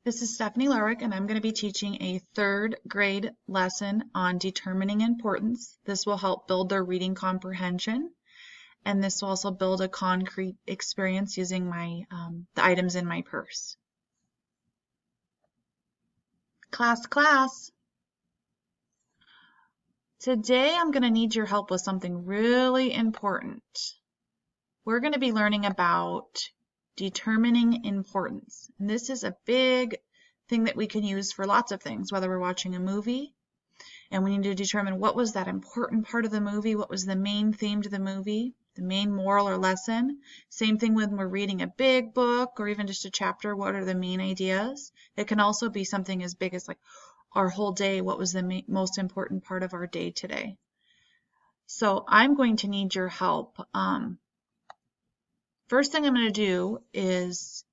This is Stephanie Lurick, and I'm going to be teaching a third grade lesson on determining importance. This will help build their reading comprehension, and this will also build a concrete experience using the items in my purse. Class. Today I'm going to need your help with something really important. We're going to be learning about determining importance. And this is a big thing that we can use for lots of things, whether we're watching a movie and we need to determine what was that important part of the movie, what was the main theme to the movie, the main moral or lesson. Same thing when we're reading a big book or even just a chapter, what are the main ideas? It can also be something as big as like our whole day, what was the most important part of our day today? So I'm going to need your help. First thing I'm going to do is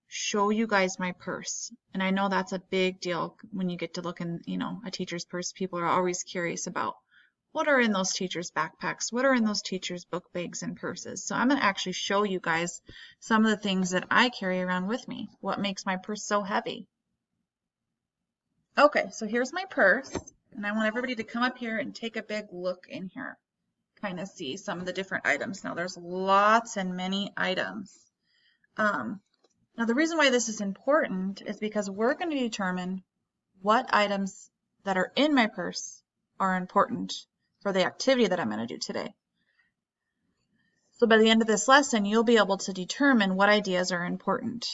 show you guys my purse. And I know that's a big deal when you get to look in, a teacher's purse. People are always curious about what are in those teachers' backpacks, what are in those teachers' book bags and purses. So I'm going to actually show you guys some of the things that I carry around with me, what makes my purse so heavy. Okay, so here's my purse, and I want everybody to come up here and take a big look in here. Kind of see some of the different items. Now there's lots and many items. Now the reason why this is important is because we're going to determine what items that are in my purse are important for the activity that I'm going to do today. So by the end of this lesson, you'll be able to determine what ideas are important.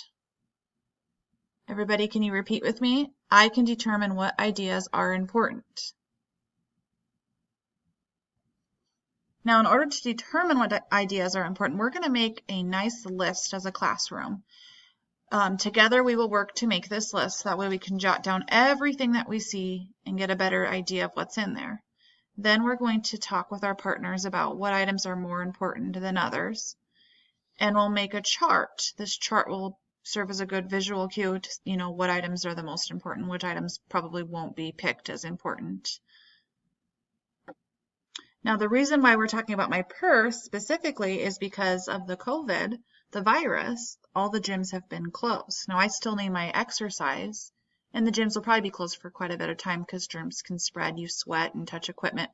Everybody, can you repeat with me? I can determine what ideas are important. Now, in order to determine what ideas are important, we're going to make a nice list as a classroom. Together, we will work to make this list. That way we can jot down everything that we see and get a better idea of what's in there. Then we're going to talk with our partners about what items are more important than others. And we'll make a chart. This chart will serve as a good visual cue to, what items are the most important, which items probably won't be picked as important. Now, the reason why we're talking about my purse specifically is because of the COVID, the virus, all the gyms have been closed. Now, I still need my exercise, and the gyms will probably be closed for quite a bit of time because germs can spread, you sweat and touch equipment.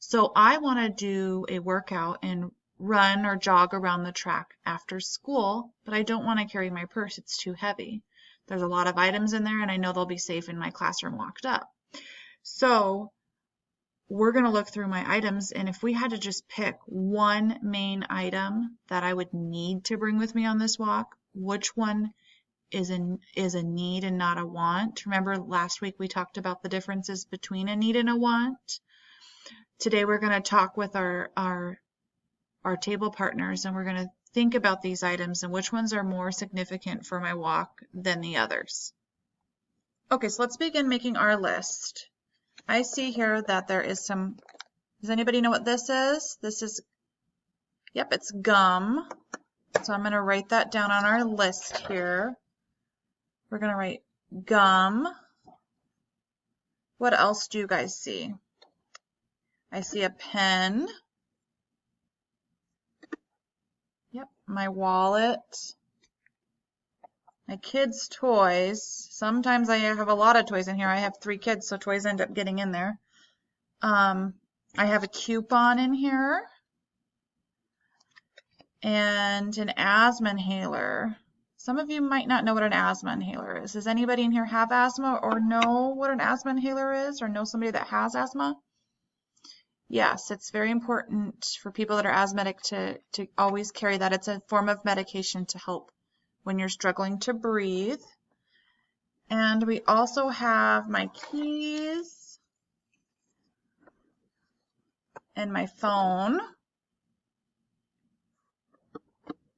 So I want to do a workout and run or jog around the track after school, but I don't want to carry my purse. It's too heavy. There's a lot of items in there, and I know they'll be safe in my classroom locked up. So we're going to look through my items, and if we had to just pick one main item that I would need to bring with me on this walk, which one is a need and not a want? Remember last week we talked about the differences between a need and a want? Today we're going to talk with our table partners, and we're going to think about these items and which ones are more significant for my walk than the others. Okay, so let's begin making our list. I see here that there is some, does anybody know what this is? This is, yep, it's gum. So I'm going to write that down on our list here. We're going to write gum. What else do you guys see? I see a pen. Yep, my wallet. My kids' toys. Sometimes I have a lot of toys in here. I have 3 kids, so toys end up getting in there. I have a coupon in here. And an asthma inhaler. Some of you might not know what an asthma inhaler is. Does anybody in here have asthma or know what an asthma inhaler is or know somebody that has asthma? Yes, it's very important for people that are asthmatic to always carry that. It's a form of medication to help when you're struggling to breathe. And we also have my keys and my phone,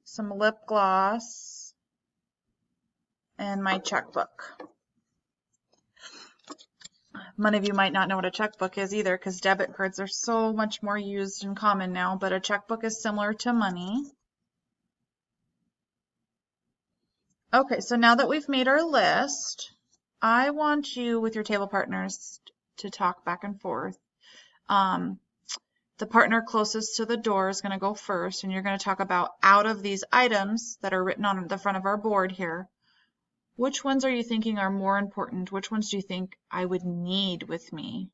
some lip gloss, and my checkbook. Many of you might not know what a checkbook is either because debit cards are so much more used and common now, but a checkbook is similar to money. Okay, so now that we've made our list, I want you with your table partners to talk back and forth. The partner closest to the door is going to go first, and you're going to talk about out of these items that are written on the front of our board here, Which ones are you thinking are more important? Which ones do you think I would need with me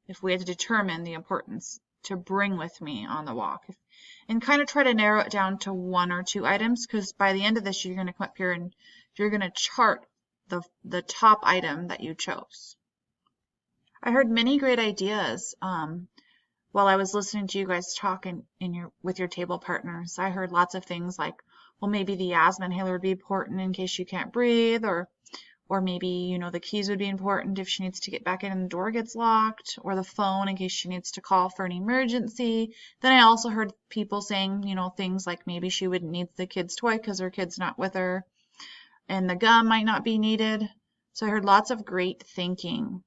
if we had to determine the importance to bring with me on the walk? And kind of try to narrow it down to 1 or 2 items, because by the end of this, you're going to come up here and you're going to chart the top item that you chose. I heard many great ideas while I was listening to you guys talk with your table partners. I heard lots of things like, well, maybe the asthma inhaler would be important in case you can't breathe, or maybe, the keys would be important if she needs to get back in and the door gets locked, or the phone in case she needs to call for an emergency. Then I also heard people saying, things like maybe she wouldn't need the kid's toy because her kid's not with her, and the gum might not be needed. So I heard lots of great thinking.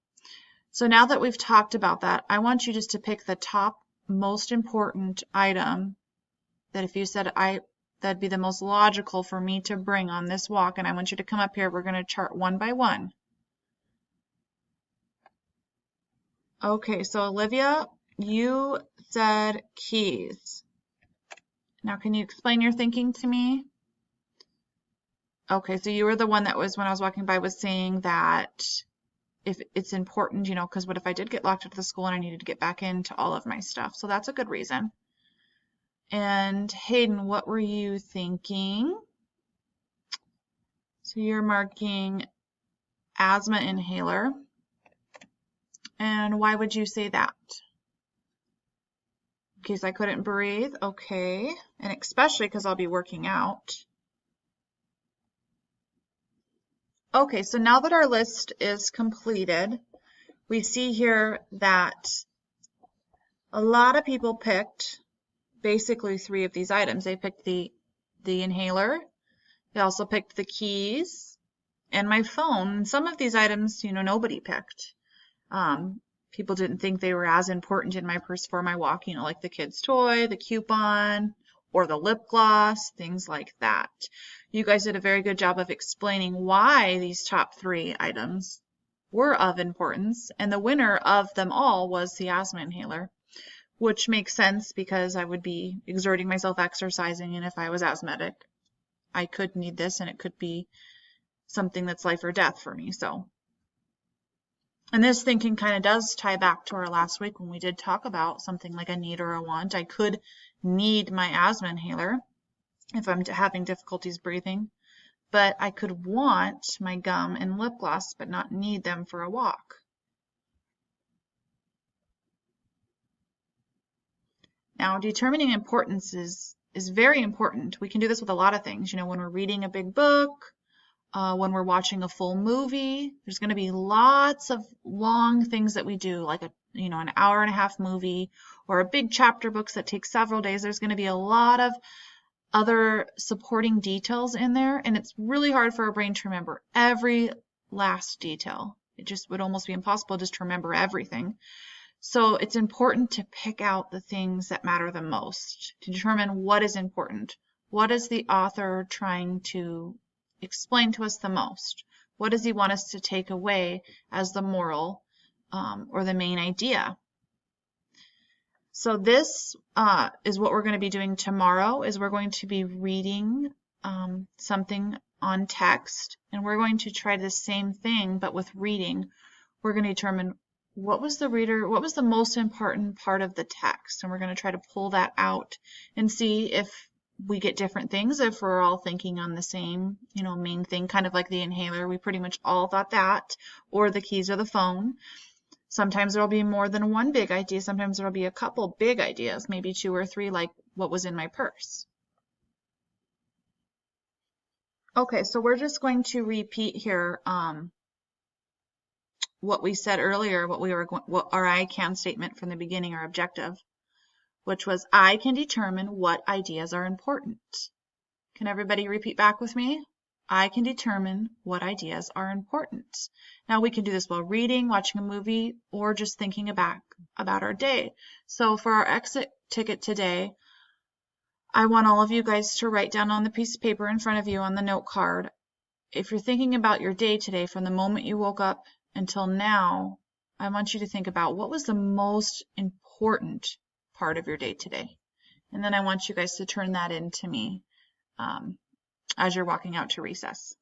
So now that we've talked about that, I want you just to pick the top most important item that if you said that'd be the most logical for me to bring on this walk, and I want you to come up here. We're going to chart 1 by 1. Okay, so Olivia, you said keys. Now, can you explain your thinking to me? Okay, so you were the one that was, when I was walking by, was saying that if it's important, because what if I did get locked out of the school and I needed to get back into all of my stuff? So that's a good reason. And Hayden, what were you thinking? So you're marking asthma inhaler. And why would you say that? In case I couldn't breathe. Okay. And especially because I'll be working out. Okay, so now that our list is completed, we see here that a lot of people picked basically 3 of these items. They picked the inhaler. They also picked the keys and my phone. Some of these items, nobody picked. People didn't think they were as important in my purse for my walk, like the kid's toy, the coupon, or the lip gloss, things like that. You guys did a very good job of explaining why these top 3 items were of importance, and the winner of them all was the asthma inhaler, which makes sense because I would be exerting myself exercising, and if I was asthmatic, I could need this, and it could be something that's life or death for me. And this thinking kind of does tie back to our last week when we did talk about something like a need or a want. I could need my asthma inhaler if I'm having difficulties breathing, but I could want my gum and lip gloss but not need them for a walk. Now, determining importance is very important. We can do this with a lot of things. When we're reading a big book, when we're watching a full movie, there's going to be lots of long things that we do, like an hour-and-a-half movie or a big chapter books that take several days. There's going to be a lot of other supporting details in there, and it's really hard for our brain to remember every last detail. It just would almost be impossible just to remember everything. So it's important to pick out the things that matter the most, to determine what is important. What is the author trying to explain to us the most? What does he want us to take away as the moral or the main idea? So this is what we're going to be doing tomorrow, is we're going to be reading something on text, and we're going to try the same thing, but with reading. We're going to determine what was the most important part of the text, and we're going to try to pull that out and see if we get different things, if we're all thinking on the same, main thing, kind of like the inhaler. We pretty much all thought that, or the keys or the phone. Sometimes there'll be more than one big idea. Sometimes there'll be a couple big ideas, maybe 2 or 3, like what was in my purse. Okay, so we're just going to repeat here what we said earlier, what our I can statement from the beginning, our objective, which was I can determine what ideas are important. Can everybody repeat back with me? I can determine what ideas are important. Now we can do this while reading, watching a movie, or just thinking about our day. So for our exit ticket today, I want all of you guys to write down on the piece of paper in front of you on the note card, if you're thinking about your day today from the moment you woke up until now, I want you to think about what was the most important part of your day today. And then I want you guys to turn that in to me as you're walking out to recess.